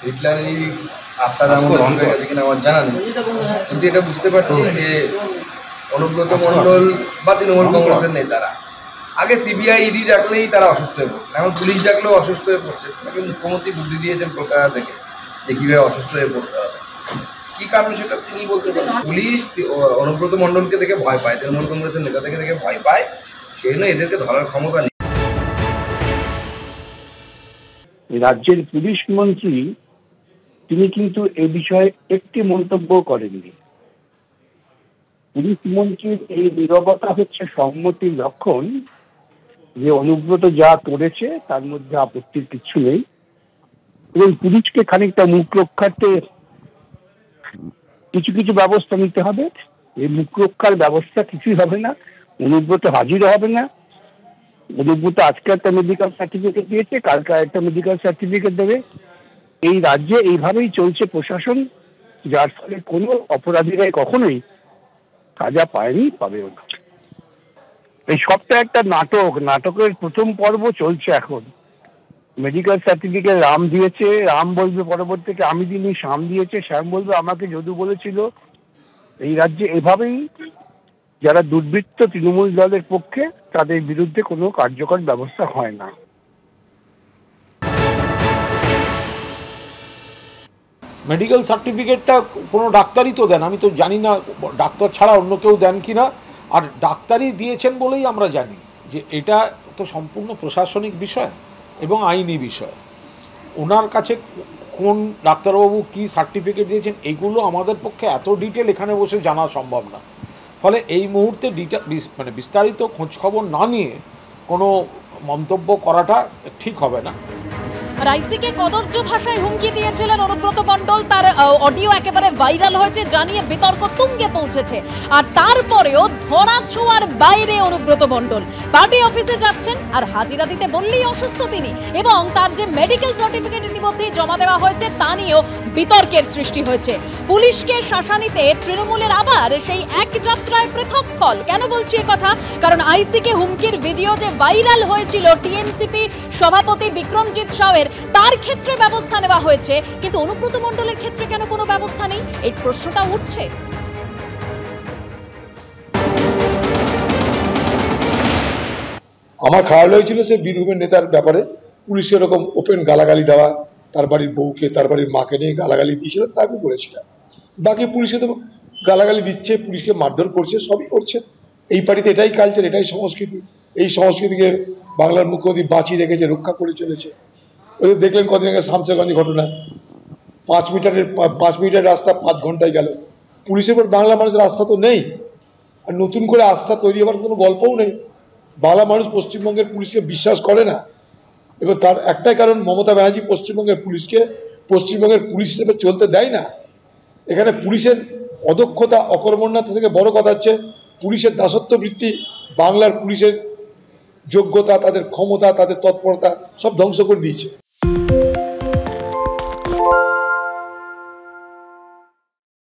হিটলারেরই আত্মা দাম হয়ে গেছে কিনা আমার জানা নেই, কিন্তু এটা বুঝতে পারছি যে অনুব্রত মণ্ডল বা তৃণমূল কংগ্রেসের নেতারা আগে সিবিআই ইডি ডাকলেই তারা অসুস্থ হয়ে পড়ছে, এখন পুলিশ ডাকলেও অসুস্থ হয়ে পড়ছে। তাকে মুখ্যমন্ত্রী বুদ্ধি দিয়েছেন কলকাতা থেকে যে কীভাবে অসুস্থ হয়ে পড়তে হবে, কী কারণ সেটা তিনি বলতে পারেন। পুলিশ অনুব্রত মণ্ডলকে দেখে ভয় পায়, তৃণমূল কংগ্রেসের নেতা থেকে দেখে ভয় পায়, সেই জন্য এদেরকে ধরার ক্ষমতা নেই। রাজ্যের পুলিশ মন্ত্রী তিনি কিন্তু এ বিষয়ে একটি মন্তব্য করেননি। পুলিশ মন্ত্রীর এই নীরবতা হচ্ছে সম্মতির লক্ষণ যে অনুব্রত যা করেছে তার মধ্যে আপত্তির কিছু নেই, এবং পুলিশকে খানিকটা মুখ রক্ষার্থে কিছু কিছু ব্যবস্থা নিতে হবে। এই মুখ রক্ষার ব্যবস্থা কিছুই হবে না, অনুব্রত হাজির হবে না। অনুব্রত আজকে একটা মেডিকেল সার্টিফিকেট দিয়েছে, কালকে একটা মেডিকেল সার্টিফিকেট দেবে। এই রাজ্যে এইভাবেই চলছে প্রশাসন, যার ফলে কোনো অপরাধীরাই কখনোই সাজা পায়নি, পাবেও না। এই সবটা একটা নাটক, নাটকের প্রথম পর্ব চলছে এখন। মেডিকেল সার্টিফিকেট রাম দিয়েছে, রাম বলবে পরবর্তীতে আমি দিইনি, শ্যাম দিয়েছে, শ্যাম বলবে আমাকে যদু বলেছিল। এই রাজ্যে এভাবেই যারা দুর্বৃত্ত তৃণমূল দলের পক্ষে তাদের বিরুদ্ধে কোনো কার্যকর ব্যবস্থা হয় না। মেডিকেল সার্টিফিকেটটা কোনো ডাক্তারই তো দেন, আমি তো জানি না ডাক্তার ছাড়া অন্য কেউ দেন কি না। আর ডাক্তারই দিয়েছেন বলেই আমরা জানি যে এটা তো সম্পূর্ণ প্রশাসনিক বিষয় এবং আইনি বিষয়। ওনার কাছে কোন ডাক্তারবাবু কী সার্টিফিকেট দিয়েছেন এগুলো আমাদের পক্ষে এত ডিটেল এখানে বসে জানা সম্ভব না। ফলে এই মুহূর্তে বিস্তারিত খোঁজখবর না নিয়ে কোনো মন্তব্য করাটা ঠিক হবে না। আইসিকে কদর্য ভাষায় হুমকি দিয়েছিলেন অনুব্রত মণ্ডল, তার অডিও একেবারে ভাইরাল হয়েছে, জানিয়ে বিতর্ক তুঙ্গে পৌঁছেছে। আর তারপরেও ধরা ছোঁয়ার বাইরে অনুব্রত মণ্ডল পার্টি অফিসে যাচ্ছেন, আর হাজিরা দিতে বললেই অসুস্থ তিনি, এবং তার যে মেডিকেল সার্টিফিকেট ইতিমধ্যেই জমা দেওয়া হয়েছে তা নিয়েও বিতর্কের সৃষ্টি হয়েছে। পুলিশকে শাসানিতে তৃণমূলের আবার সেই এক যাত্রায় পৃথক ফল। কেন বলছি কথা? কারণ আইসিকে হুমকির ভিডিও যে ভাইরাল হয়েছিল টিএমসিপি সভাপতি বিক্রমজিৎ সাউয়ের, তার ক্ষেত্রে ব্যবস্থা নেওয়া হয়েছে, কিন্তু অনুব্রত মণ্ডলের ক্ষেত্রে কেন কোনো ব্যবস্থা নেই, এই প্রশ্নটা উঠছে। আমার খারাপ লেগেছিল সে বীরভূমের নেতার ব্যাপারে পুলিশের এরকম ওপেন গালাগালি দেওয়া, তার বাড়ির বউকে তার বাড়ির মাকে নিয়ে গালাগালি দিয়েছিল, তা আমি বলেছিলাম। বাকি পুলিশে তো গালাগালি দিচ্ছে, পুলিশকে মারধর করছে, সবই করছে। এই পার্টিতে এটাই কালচার, এটাই সংস্কৃতি। এই সংস্কৃতিকে বাংলার মুখ্যমন্ত্রী বাঁচিয়ে রেখেছে, রক্ষা করে চলেছে। ওই দেখলেন কদিন আগে শামসেরগঞ্জ ঘটনা, 5 মিনিটের রাস্তা 5 ঘন্টায় গেল। পুলিশের উপর বাংলা মানুষের আস্থা তো নেই, আর নতুন করে আস্থা তৈরি হওয়ার কোনো গল্পও নেই। বাংলা মানুষ পশ্চিমবঙ্গের পুলিশকে বিশ্বাস করে না, এবং তার একটাই কারণ, মমতা ব্যানার্জি পশ্চিমবঙ্গের পুলিশকে পশ্চিমবঙ্গের পুলিশ হিসেবে চলতে দেয় না। এখানে পুলিশের অদক্ষতা, অকর্মণ্যতা থেকে বড় কথা হচ্ছে পুলিশের দাসত্ব বৃত্তি, বাংলার পুলিশের যোগ্যতা, তাদের ক্ষমতা, তাদের তৎপরতা সব ধ্বংস করে দিয়েছে।